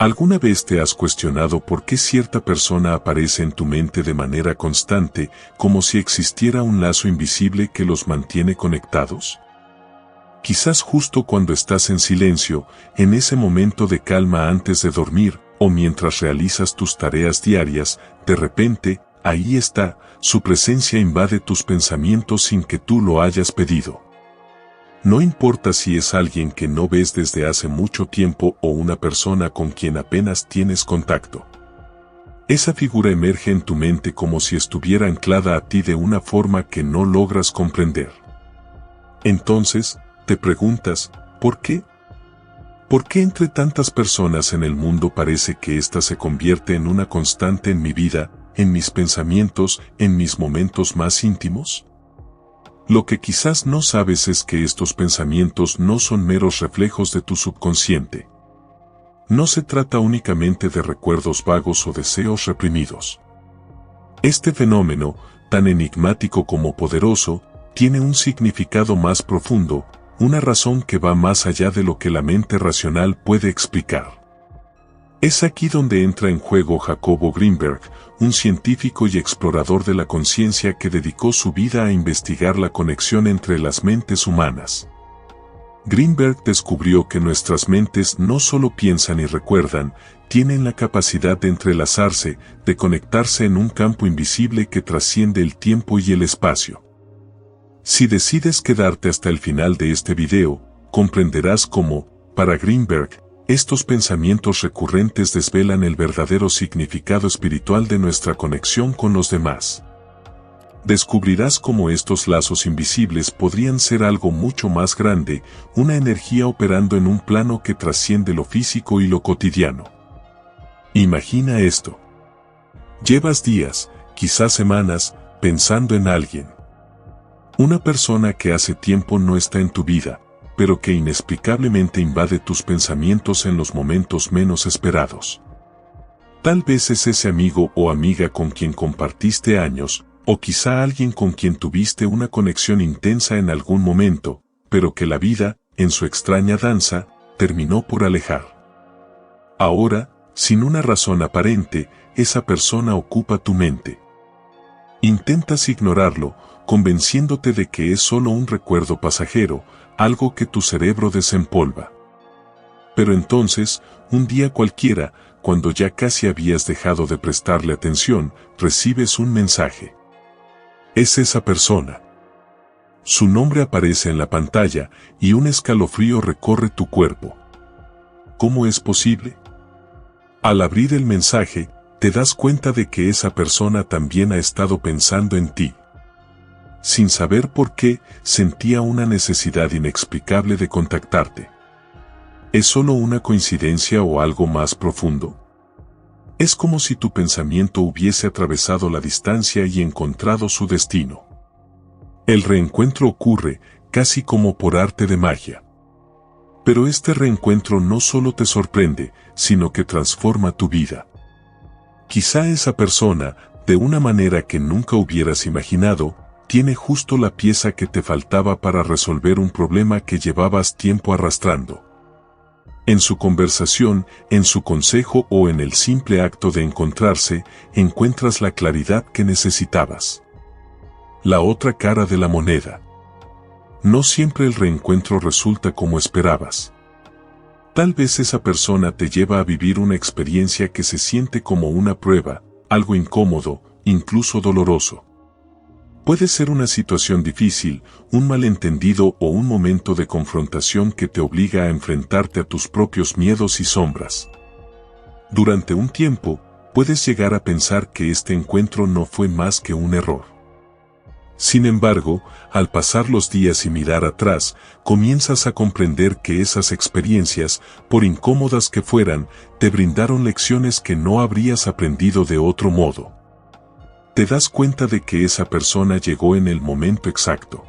¿Alguna vez te has cuestionado por qué cierta persona aparece en tu mente de manera constante, como si existiera un lazo invisible que los mantiene conectados? Quizás justo cuando estás en silencio, en ese momento de calma antes de dormir, o mientras realizas tus tareas diarias, de repente, ahí está, su presencia invade tus pensamientos sin que tú lo hayas pedido. No importa si es alguien que no ves desde hace mucho tiempo o una persona con quien apenas tienes contacto. Esa figura emerge en tu mente como si estuviera anclada a ti de una forma que no logras comprender. Entonces, te preguntas, ¿por qué? ¿Por qué entre tantas personas en el mundo parece que ésta se convierte en una constante en mi vida, en mis pensamientos, en mis momentos más íntimos? Lo que quizás no sabes es que estos pensamientos no son meros reflejos de tu subconsciente. No se trata únicamente de recuerdos vagos o deseos reprimidos. Este fenómeno, tan enigmático como poderoso, tiene un significado más profundo, una razón que va más allá de lo que la mente racional puede explicar. Es aquí donde entra en juego Jacobo Greenberg, un científico y explorador de la conciencia que dedicó su vida a investigar la conexión entre las mentes humanas. Greenberg descubrió que nuestras mentes no solo piensan y recuerdan, tienen la capacidad de entrelazarse, de conectarse en un campo invisible que trasciende el tiempo y el espacio. Si decides quedarte hasta el final de este video, comprenderás cómo, para Greenberg, estos pensamientos recurrentes desvelan el verdadero significado espiritual de nuestra conexión con los demás. Descubrirás cómo estos lazos invisibles podrían ser algo mucho más grande, una energía operando en un plano que trasciende lo físico y lo cotidiano. Imagina esto. Llevas días, quizás semanas, pensando en alguien. Una persona que hace tiempo no está en tu vida, pero que inexplicablemente invade tus pensamientos en los momentos menos esperados. Tal vez es ese amigo o amiga con quien compartiste años, o quizá alguien con quien tuviste una conexión intensa en algún momento, pero que la vida, en su extraña danza, terminó por alejar. Ahora, sin una razón aparente, esa persona ocupa tu mente. Intentas ignorarlo, convenciéndote de que es solo un recuerdo pasajero, algo que tu cerebro desempolva. Pero entonces, un día cualquiera, cuando ya casi habías dejado de prestarle atención, recibes un mensaje. Es esa persona. Su nombre aparece en la pantalla y un escalofrío recorre tu cuerpo. ¿Cómo es posible? Al abrir el mensaje, te das cuenta de que esa persona también ha estado pensando en ti. Sin saber por qué, sentía una necesidad inexplicable de contactarte. ¿Es solo una coincidencia o algo más profundo? Es como si tu pensamiento hubiese atravesado la distancia y encontrado su destino. El reencuentro ocurre, casi como por arte de magia. Pero este reencuentro no solo te sorprende, sino que transforma tu vida. Quizá esa persona, de una manera que nunca hubieras imaginado, tiene justo la pieza que te faltaba para resolver un problema que llevabas tiempo arrastrando. En su conversación, en su consejo o en el simple acto de encontrarse, encuentras la claridad que necesitabas. La otra cara de la moneda. No siempre el reencuentro resulta como esperabas. Tal vez esa persona te lleva a vivir una experiencia que se siente como una prueba, algo incómodo, incluso doloroso. Puede ser una situación difícil, un malentendido o un momento de confrontación que te obliga a enfrentarte a tus propios miedos y sombras. Durante un tiempo, puedes llegar a pensar que este encuentro no fue más que un error. Sin embargo, al pasar los días y mirar atrás, comienzas a comprender que esas experiencias, por incómodas que fueran, te brindaron lecciones que no habrías aprendido de otro modo. Te das cuenta de que esa persona llegó en el momento exacto.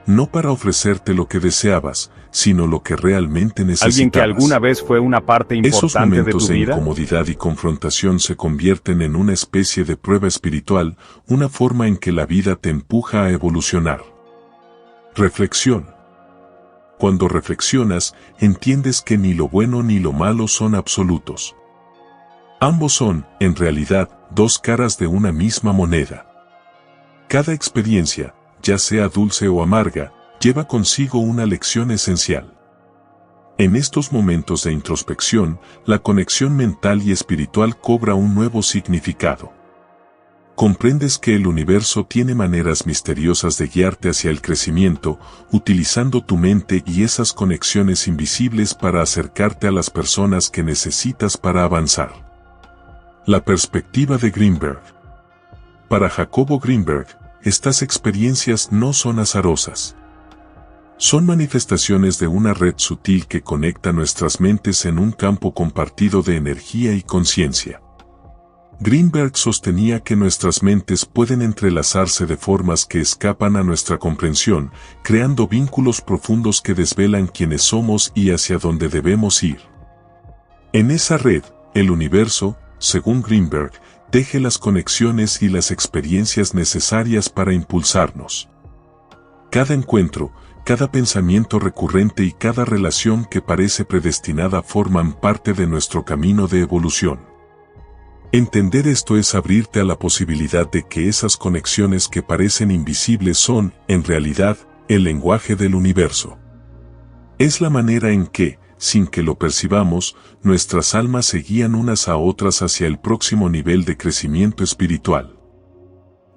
No para ofrecerte lo que deseabas, sino lo que realmente necesitabas. Alguien que alguna vez fue una parte importante de tu vida. Esos momentos de incomodidad y confrontación se convierten en una especie de prueba espiritual, una forma en que la vida te empuja a evolucionar. Reflexión. Cuando reflexionas, entiendes que ni lo bueno ni lo malo son absolutos. Ambos son, en realidad, dos caras de una misma moneda. Cada experiencia, ya sea dulce o amarga, lleva consigo una lección esencial. En estos momentos de introspección, la conexión mental y espiritual cobra un nuevo significado. Comprendes que el universo tiene maneras misteriosas de guiarte hacia el crecimiento, utilizando tu mente y esas conexiones invisibles para acercarte a las personas que necesitas para avanzar. La perspectiva de Greenberg. Para Jacobo Greenberg, estas experiencias no son azarosas. Son manifestaciones de una red sutil que conecta nuestras mentes en un campo compartido de energía y conciencia. Greenberg sostenía que nuestras mentes pueden entrelazarse de formas que escapan a nuestra comprensión, creando vínculos profundos que desvelan quiénes somos y hacia dónde debemos ir. En esa red, el universo, según Greenberg, teje las conexiones y las experiencias necesarias para impulsarnos. Cada encuentro, cada pensamiento recurrente y cada relación que parece predestinada forman parte de nuestro camino de evolución. Entender esto es abrirte a la posibilidad de que esas conexiones que parecen invisibles son, en realidad, el lenguaje del universo. Es la manera en que, sin que lo percibamos, nuestras almas se guían unas a otras hacia el próximo nivel de crecimiento espiritual.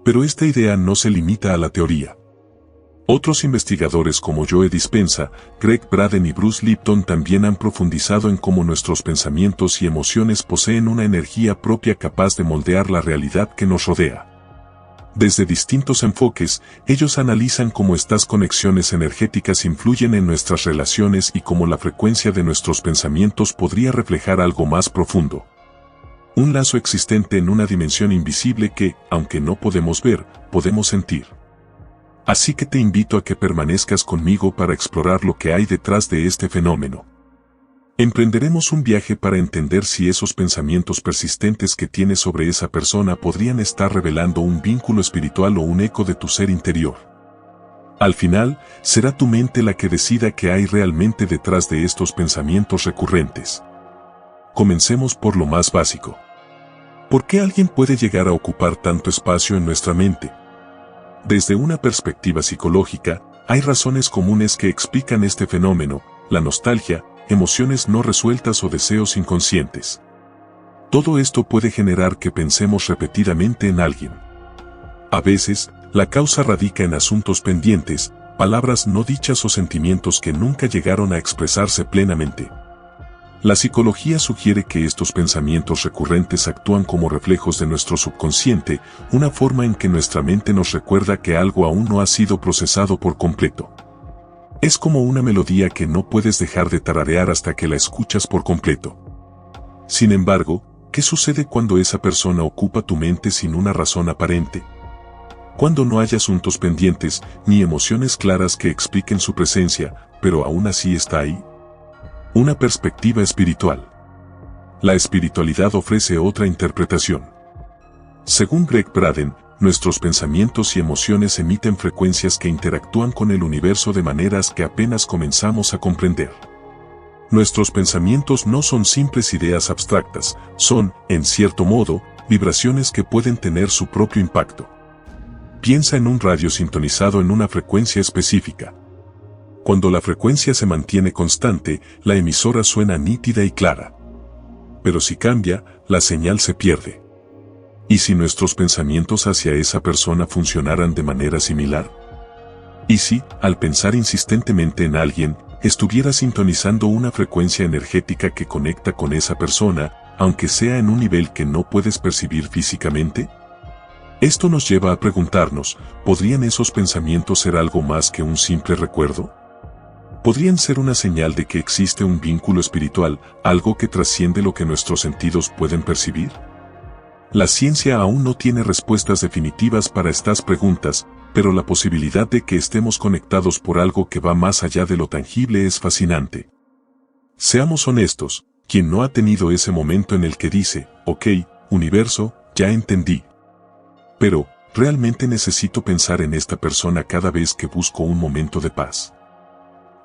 Pero esta idea no se limita a la teoría. Otros investigadores como Joe Dispenza, Greg Braden y Bruce Lipton también han profundizado en cómo nuestros pensamientos y emociones poseen una energía propia capaz de moldear la realidad que nos rodea. Desde distintos enfoques, ellos analizan cómo estas conexiones energéticas influyen en nuestras relaciones y cómo la frecuencia de nuestros pensamientos podría reflejar algo más profundo. Un lazo existente en una dimensión invisible que, aunque no podemos ver, podemos sentir. Así que te invito a que permanezcas conmigo para explorar lo que hay detrás de este fenómeno. Emprenderemos un viaje para entender si esos pensamientos persistentes que tienes sobre esa persona podrían estar revelando un vínculo espiritual o un eco de tu ser interior. Al final, será tu mente la que decida qué hay realmente detrás de estos pensamientos recurrentes. Comencemos por lo más básico. ¿Por qué alguien puede llegar a ocupar tanto espacio en nuestra mente? Desde una perspectiva psicológica, hay razones comunes que explican este fenómeno: la nostalgia, emociones no resueltas o deseos inconscientes. Todo esto puede generar que pensemos repetidamente en alguien. A veces, la causa radica en asuntos pendientes, palabras no dichas o sentimientos que nunca llegaron a expresarse plenamente. La psicología sugiere que estos pensamientos recurrentes actúan como reflejos de nuestro subconsciente, una forma en que nuestra mente nos recuerda que algo aún no ha sido procesado por completo. Es como una melodía que no puedes dejar de tararear hasta que la escuchas por completo. Sin embargo, ¿qué sucede cuando esa persona ocupa tu mente sin una razón aparente? Cuando no hay asuntos pendientes, ni emociones claras que expliquen su presencia, pero aún así está ahí. Una perspectiva espiritual. La espiritualidad ofrece otra interpretación. Según Greg Braden, nuestros pensamientos y emociones emiten frecuencias que interactúan con el universo de maneras que apenas comenzamos a comprender. Nuestros pensamientos no son simples ideas abstractas, son, en cierto modo, vibraciones que pueden tener su propio impacto. Piensa en un radio sintonizado en una frecuencia específica. Cuando la frecuencia se mantiene constante, la emisora suena nítida y clara. Pero si cambia, la señal se pierde. ¿Y si nuestros pensamientos hacia esa persona funcionaran de manera similar? ¿Y si, al pensar insistentemente en alguien, estuviera sintonizando una frecuencia energética que conecta con esa persona, aunque sea en un nivel que no puedes percibir físicamente? Esto nos lleva a preguntarnos, ¿podrían esos pensamientos ser algo más que un simple recuerdo? ¿Podrían ser una señal de que existe un vínculo espiritual, algo que trasciende lo que nuestros sentidos pueden percibir? La ciencia aún no tiene respuestas definitivas para estas preguntas, pero la posibilidad de que estemos conectados por algo que va más allá de lo tangible es fascinante. Seamos honestos, quien no ha tenido ese momento en el que dice, ok, universo, ya entendí. Pero, ¿realmente necesito pensar en esta persona cada vez que busco un momento de paz?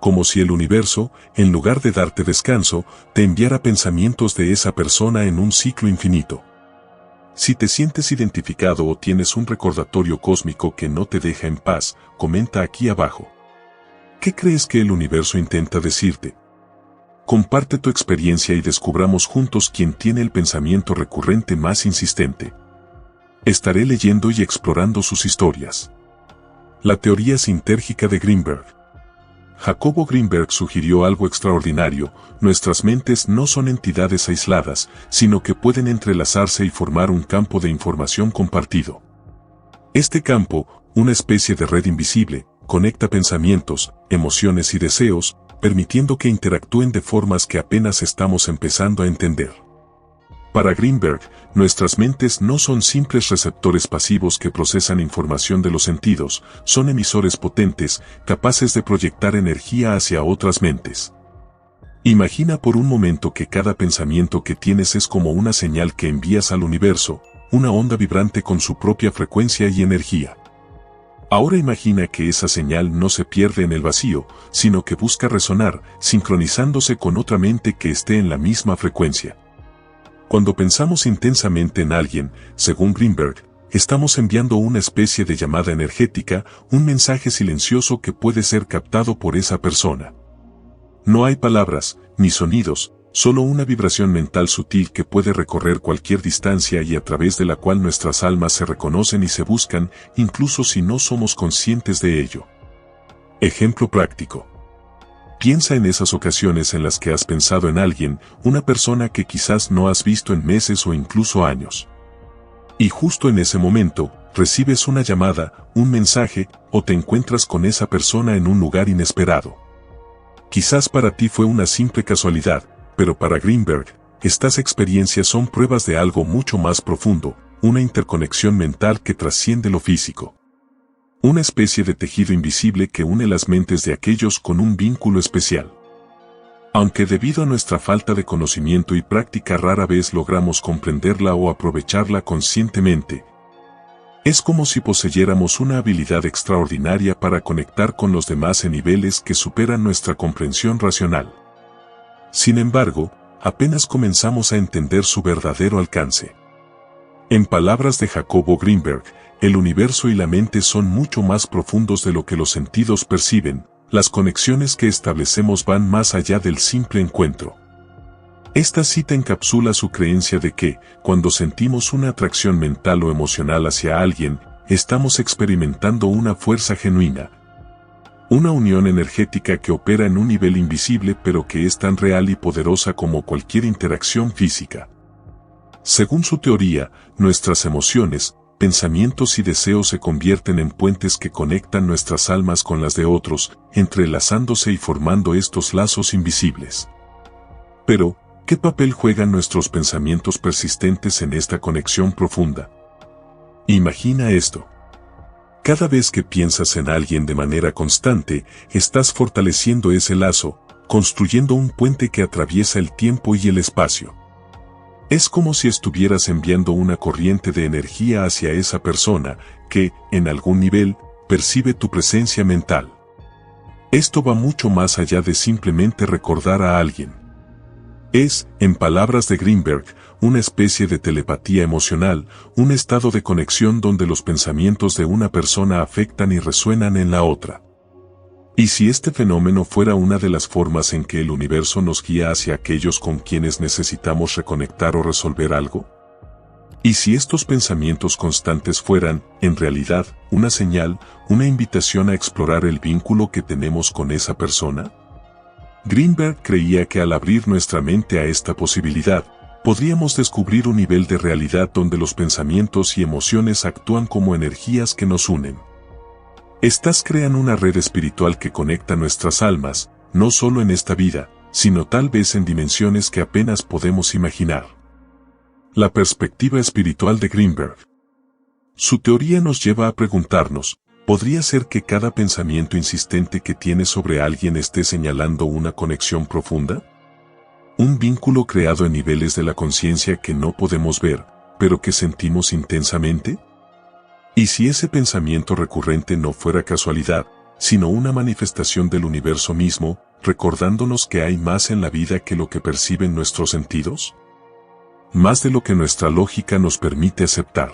como si el universo, en lugar de darte descanso, te enviara pensamientos de esa persona en un ciclo infinito. Si te sientes identificado o tienes un recordatorio cósmico que no te deja en paz, comenta aquí abajo. ¿Qué crees que el universo intenta decirte? Comparte tu experiencia y descubramos juntos quién tiene el pensamiento recurrente más insistente. Estaré leyendo y explorando sus historias. La teoría sintérgica de Greenberg. Jacobo Greenberg sugirió algo extraordinario: nuestras mentes no son entidades aisladas, sino que pueden entrelazarse y formar un campo de información compartido. Este campo, una especie de red invisible, conecta pensamientos, emociones y deseos, permitiendo que interactúen de formas que apenas estamos empezando a entender. Para Greenberg, nuestras mentes no son simples receptores pasivos que procesan información de los sentidos, son emisores potentes, capaces de proyectar energía hacia otras mentes. Imagina por un momento que cada pensamiento que tienes es como una señal que envías al universo, una onda vibrante con su propia frecuencia y energía. Ahora imagina que esa señal no se pierde en el vacío, sino que busca resonar, sincronizándose con otra mente que esté en la misma frecuencia. Cuando pensamos intensamente en alguien, según Greenberg, estamos enviando una especie de llamada energética, un mensaje silencioso que puede ser captado por esa persona. No hay palabras, ni sonidos, solo una vibración mental sutil que puede recorrer cualquier distancia y a través de la cual nuestras almas se reconocen y se buscan, incluso si no somos conscientes de ello. Ejemplo práctico. Piensa en esas ocasiones en las que has pensado en alguien, una persona que quizás no has visto en meses o incluso años. Y justo en ese momento, recibes una llamada, un mensaje, o te encuentras con esa persona en un lugar inesperado. Quizás para ti fue una simple casualidad, pero para Greenberg, estas experiencias son pruebas de algo mucho más profundo, una interconexión mental que trasciende lo físico. Una especie de tejido invisible que une las mentes de aquellos con un vínculo especial. Aunque debido a nuestra falta de conocimiento y práctica rara vez logramos comprenderla o aprovecharla conscientemente, es como si poseyéramos una habilidad extraordinaria para conectar con los demás en niveles que superan nuestra comprensión racional. Sin embargo, apenas comenzamos a entender su verdadero alcance. En palabras de Jacobo Greenberg, el universo y la mente son mucho más profundos de lo que los sentidos perciben, las conexiones que establecemos van más allá del simple encuentro. Esta cita encapsula su creencia de que, cuando sentimos una atracción mental o emocional hacia alguien, estamos experimentando una fuerza genuina. Una unión energética que opera en un nivel invisible pero que es tan real y poderosa como cualquier interacción física. Según su teoría, nuestras emociones, pensamientos y deseos se convierten en puentes que conectan nuestras almas con las de otros, entrelazándose y formando estos lazos invisibles. Pero, ¿qué papel juegan nuestros pensamientos persistentes en esta conexión profunda? Imagina esto. Cada vez que piensas en alguien de manera constante, estás fortaleciendo ese lazo, construyendo un puente que atraviesa el tiempo y el espacio. Es como si estuvieras enviando una corriente de energía hacia esa persona, que, en algún nivel, percibe tu presencia mental. Esto va mucho más allá de simplemente recordar a alguien. Es, en palabras de Greenberg, una especie de telepatía emocional, un estado de conexión donde los pensamientos de una persona afectan y resuenan en la otra. ¿Y si este fenómeno fuera una de las formas en que el universo nos guía hacia aquellos con quienes necesitamos reconectar o resolver algo? ¿Y si estos pensamientos constantes fueran, en realidad, una señal, una invitación a explorar el vínculo que tenemos con esa persona? Greenberg creía que al abrir nuestra mente a esta posibilidad, podríamos descubrir un nivel de realidad donde los pensamientos y emociones actúan como energías que nos unen. Estas crean una red espiritual que conecta nuestras almas, no solo en esta vida, sino tal vez en dimensiones que apenas podemos imaginar. La perspectiva espiritual de Greenberg. Su teoría nos lleva a preguntarnos, ¿podría ser que cada pensamiento insistente que tienes sobre alguien esté señalando una conexión profunda? Un vínculo creado en niveles de la conciencia que no podemos ver, pero que sentimos intensamente. ¿Y si ese pensamiento recurrente no fuera casualidad, sino una manifestación del universo mismo, recordándonos que hay más en la vida que lo que perciben nuestros sentidos? Más de lo que nuestra lógica nos permite aceptar.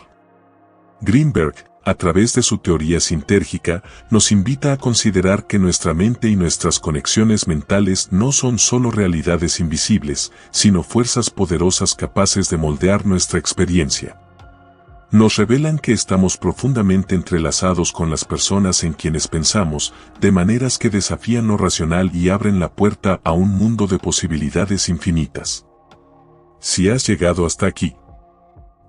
Greenberg, a través de su teoría sintérgica, nos invita a considerar que nuestra mente y nuestras conexiones mentales no son solo realidades invisibles, sino fuerzas poderosas capaces de moldear nuestra experiencia. Nos revelan que estamos profundamente entrelazados con las personas en quienes pensamos, de maneras que desafían lo racional y abren la puerta a un mundo de posibilidades infinitas. Si has llegado hasta aquí,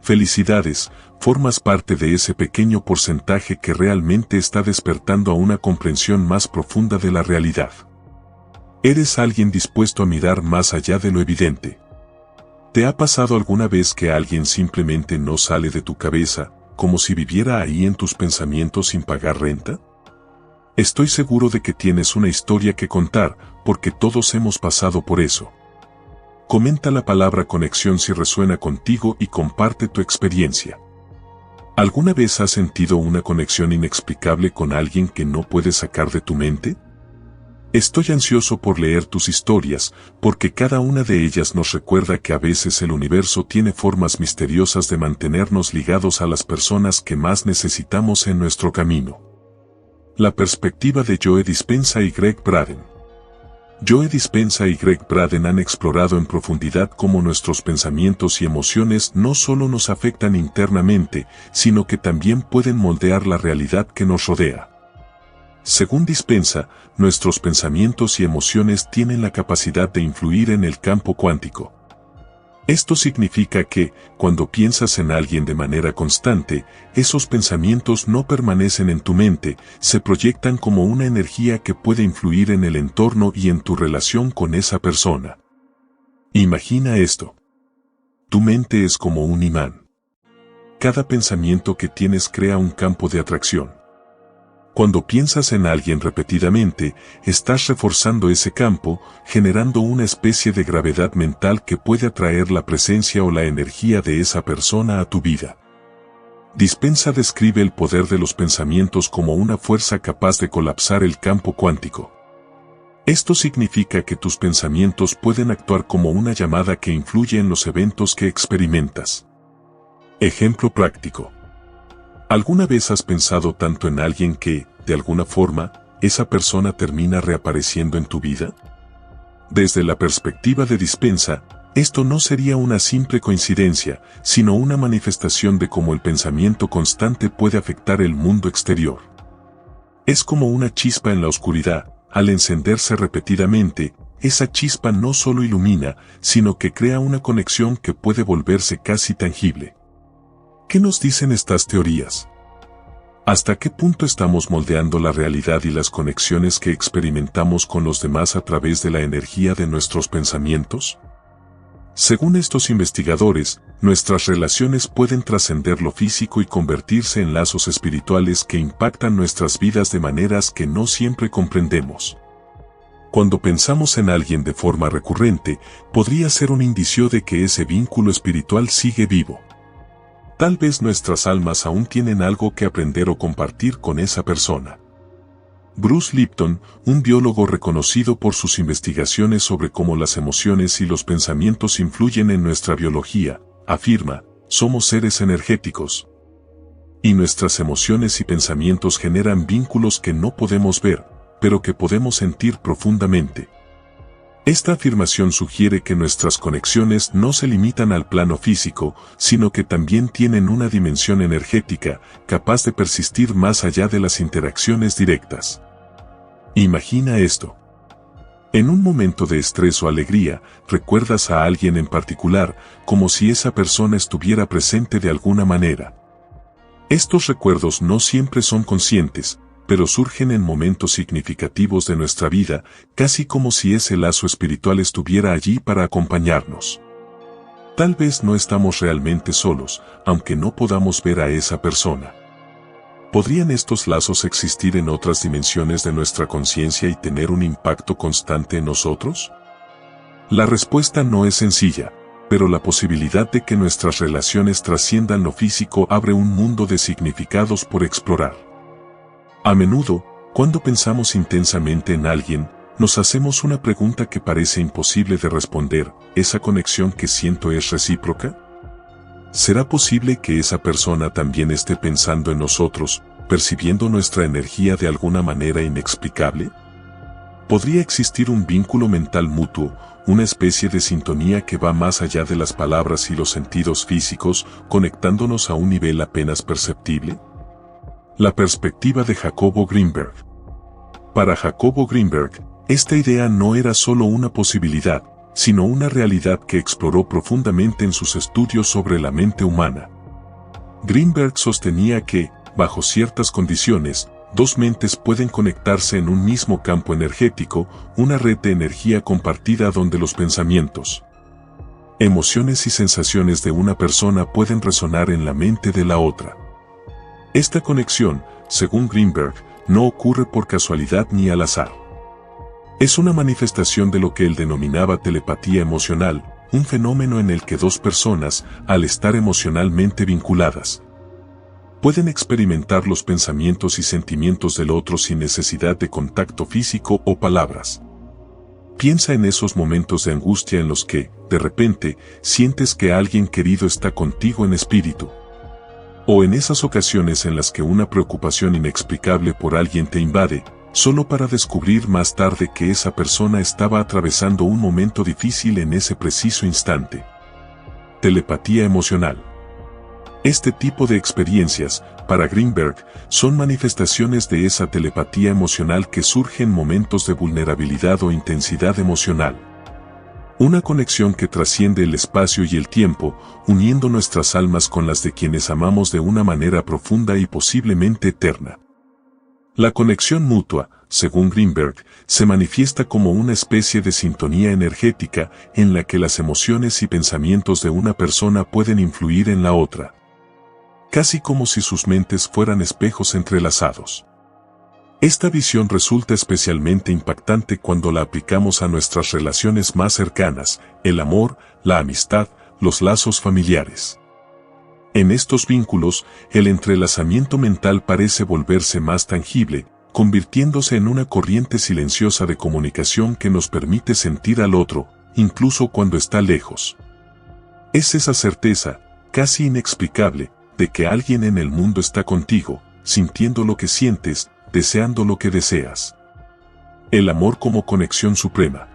felicidades, formas parte de ese pequeño porcentaje que realmente está despertando a una comprensión más profunda de la realidad. Eres alguien dispuesto a mirar más allá de lo evidente. ¿Te ha pasado alguna vez que alguien simplemente no sale de tu cabeza, como si viviera ahí en tus pensamientos sin pagar renta? Estoy seguro de que tienes una historia que contar, porque todos hemos pasado por eso. Comenta la palabra conexión si resuena contigo y comparte tu experiencia. ¿Alguna vez has sentido una conexión inexplicable con alguien que no puedes sacar de tu mente? Estoy ansioso por leer tus historias, porque cada una de ellas nos recuerda que a veces el universo tiene formas misteriosas de mantenernos ligados a las personas que más necesitamos en nuestro camino. La perspectiva de Joe Dispenza y Greg Braden. Joe Dispenza y Greg Braden han explorado en profundidad cómo nuestros pensamientos y emociones no solo nos afectan internamente, sino que también pueden moldear la realidad que nos rodea. Según Dispenza, nuestros pensamientos y emociones tienen la capacidad de influir en el campo cuántico. Esto significa que, cuando piensas en alguien de manera constante, esos pensamientos no permanecen en tu mente, se proyectan como una energía que puede influir en el entorno y en tu relación con esa persona. Imagina esto. Tu mente es como un imán. Cada pensamiento que tienes crea un campo de atracción. Cuando piensas en alguien repetidamente, estás reforzando ese campo, generando una especie de gravedad mental que puede atraer la presencia o la energía de esa persona a tu vida. Dispenza describe el poder de los pensamientos como una fuerza capaz de colapsar el campo cuántico. Esto significa que tus pensamientos pueden actuar como una llamada que influye en los eventos que experimentas. Ejemplo práctico. ¿Alguna vez has pensado tanto en alguien que, de alguna forma, esa persona termina reapareciendo en tu vida? Desde la perspectiva de Dispenza, esto no sería una simple coincidencia, sino una manifestación de cómo el pensamiento constante puede afectar el mundo exterior. Es como una chispa en la oscuridad, al encenderse repetidamente, esa chispa no solo ilumina, sino que crea una conexión que puede volverse casi tangible. ¿Qué nos dicen estas teorías? ¿Hasta qué punto estamos moldeando la realidad y las conexiones que experimentamos con los demás a través de la energía de nuestros pensamientos? Según estos investigadores, nuestras relaciones pueden trascender lo físico y convertirse en lazos espirituales que impactan nuestras vidas de maneras que no siempre comprendemos. Cuando pensamos en alguien de forma recurrente, podría ser un indicio de que ese vínculo espiritual sigue vivo. Tal vez nuestras almas aún tienen algo que aprender o compartir con esa persona. Bruce Lipton, un biólogo reconocido por sus investigaciones sobre cómo las emociones y los pensamientos influyen en nuestra biología, afirma, somos seres energéticos. Y nuestras emociones y pensamientos generan vínculos que no podemos ver, pero que podemos sentir profundamente. Esta afirmación sugiere que nuestras conexiones no se limitan al plano físico, sino que también tienen una dimensión energética, capaz de persistir más allá de las interacciones directas. Imagina esto. En un momento de estrés o alegría, recuerdas a alguien en particular, como si esa persona estuviera presente de alguna manera. Estos recuerdos no siempre son conscientes, pero surgen en momentos significativos de nuestra vida, casi como si ese lazo espiritual estuviera allí para acompañarnos. Tal vez no estamos realmente solos, aunque no podamos ver a esa persona. ¿Podrían estos lazos existir en otras dimensiones de nuestra conciencia y tener un impacto constante en nosotros? La respuesta no es sencilla, pero la posibilidad de que nuestras relaciones trasciendan lo físico abre un mundo de significados por explorar. A menudo, Cuando pensamos intensamente en alguien, nos hacemos una pregunta que parece imposible de responder: ¿esa conexión que siento es recíproca? ¿Será posible que esa persona también esté pensando en nosotros, percibiendo nuestra energía de alguna manera inexplicable? ¿Podría existir un vínculo mental mutuo, una especie de sintonía que va más allá de las palabras y los sentidos físicos, conectándonos a un nivel apenas perceptible? La perspectiva de Jacobo Greenberg. Para Jacobo Greenberg, esta idea no era solo una posibilidad, sino una realidad que exploró profundamente en sus estudios sobre la mente humana. Greenberg sostenía que, bajo ciertas condiciones, dos mentes pueden conectarse en un mismo campo energético, una red de energía compartida donde los pensamientos, emociones y sensaciones de una persona pueden resonar en la mente de la otra. Esta conexión, según Greenberg, no ocurre por casualidad ni al azar. Es una manifestación de lo que él denominaba telepatía emocional, un fenómeno en el que dos personas, al estar emocionalmente vinculadas, pueden experimentar los pensamientos y sentimientos del otro sin necesidad de contacto físico o palabras. Piensa en esos momentos de angustia en los que, de repente, sientes que alguien querido está contigo en espíritu. O en esas ocasiones en las que una preocupación inexplicable por alguien te invade, solo para descubrir más tarde que esa persona estaba atravesando un momento difícil en ese preciso instante. Telepatía emocional. Este tipo de experiencias, para Greenberg, son manifestaciones de esa telepatía emocional que surge en momentos de vulnerabilidad o intensidad emocional. Una conexión que trasciende el espacio y el tiempo, uniendo nuestras almas con las de quienes amamos de una manera profunda y posiblemente eterna. La conexión mutua, según Greenberg, se manifiesta como una especie de sintonía energética en la que las emociones y pensamientos de una persona pueden influir en la otra, casi como si sus mentes fueran espejos entrelazados. Esta visión resulta especialmente impactante cuando la aplicamos a nuestras relaciones más cercanas, el amor, la amistad, los lazos familiares. En estos vínculos, el entrelazamiento mental parece volverse más tangible, convirtiéndose en una corriente silenciosa de comunicación que nos permite sentir al otro, incluso cuando está lejos. Es esa certeza, casi inexplicable, de que alguien en el mundo está contigo, sintiendo lo que sientes, deseando lo que deseas. El amor como conexión suprema.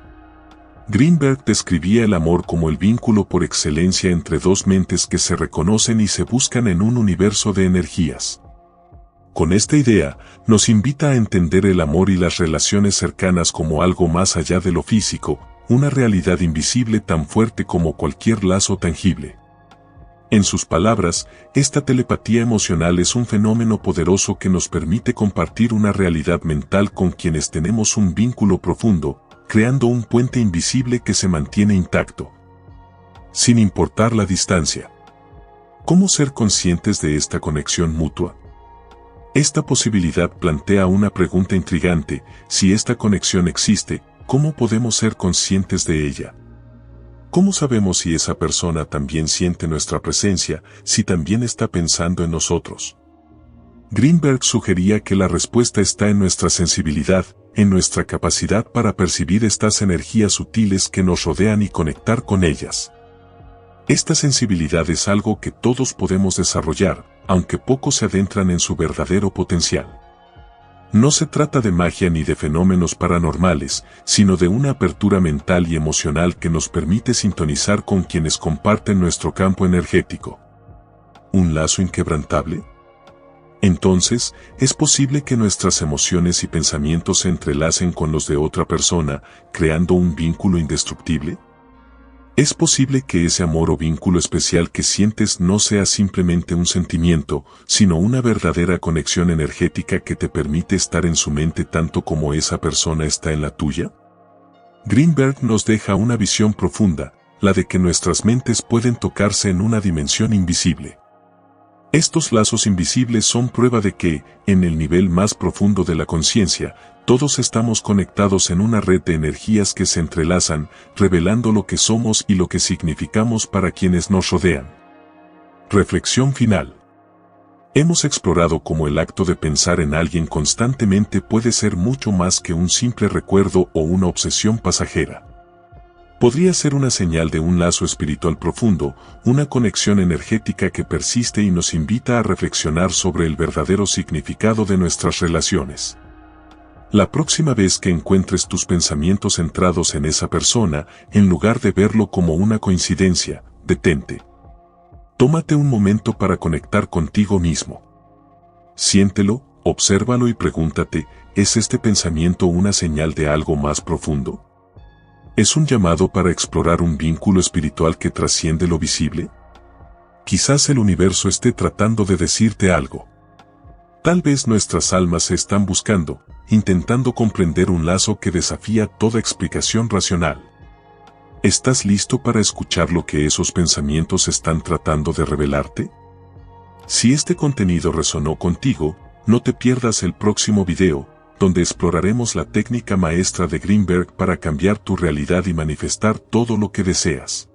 Greenberg describía el amor como el vínculo por excelencia entre dos mentes que se reconocen y se buscan en un universo de energías. Con esta idea, nos invita a entender el amor y las relaciones cercanas como algo más allá de lo físico, una realidad invisible tan fuerte como cualquier lazo tangible. En sus palabras, esta telepatía emocional es un fenómeno poderoso que nos permite compartir una realidad mental con quienes tenemos un vínculo profundo, creando un puente invisible que se mantiene intacto, sin importar la distancia. ¿Cómo ser conscientes de esta conexión mutua? Esta posibilidad plantea una pregunta intrigante: si esta conexión existe, ¿cómo podemos ser conscientes de ella? ¿Cómo sabemos si esa persona también siente nuestra presencia, si también está pensando en nosotros? Greenberg sugería que la respuesta está en nuestra sensibilidad, en nuestra capacidad para percibir estas energías sutiles que nos rodean y conectar con ellas. Esta sensibilidad es algo que todos podemos desarrollar, aunque pocos se adentran en su verdadero potencial. No se trata de magia ni de fenómenos paranormales, sino de una apertura mental y emocional que nos permite sintonizar con quienes comparten nuestro campo energético. ¿Un lazo inquebrantable? Entonces, ¿es posible que nuestras emociones y pensamientos se entrelacen con los de otra persona, creando un vínculo indestructible? ¿Es posible que ese amor o vínculo especial que sientes no sea simplemente un sentimiento, sino una verdadera conexión energética que te permite estar en su mente tanto como esa persona está en la tuya? Greenberg nos deja una visión profunda, la de que nuestras mentes pueden tocarse en una dimensión invisible. Estos lazos invisibles son prueba de que, en el nivel más profundo de la conciencia, todos estamos conectados en una red de energías que se entrelazan, revelando lo que somos y lo que significamos para quienes nos rodean. Reflexión final. Hemos explorado cómo el acto de pensar en alguien constantemente puede ser mucho más que un simple recuerdo o una obsesión pasajera. Podría ser una señal de un lazo espiritual profundo, una conexión energética que persiste y nos invita a reflexionar sobre el verdadero significado de nuestras relaciones. La próxima vez que encuentres tus pensamientos centrados en esa persona, en lugar de verlo como una coincidencia, detente. Tómate un momento para conectar contigo mismo. Siéntelo, obsérvalo y pregúntate, ¿es este pensamiento una señal de algo más profundo? ¿Es un llamado para explorar un vínculo espiritual que trasciende lo visible? Quizás el universo esté tratando de decirte algo. Tal vez nuestras almas se están buscando, intentando comprender un lazo que desafía toda explicación racional. ¿Estás listo para escuchar lo que esos pensamientos están tratando de revelarte? Si este contenido resonó contigo, no te pierdas el próximo video, donde exploraremos la técnica maestra de Greenberg para cambiar tu realidad y manifestar todo lo que deseas.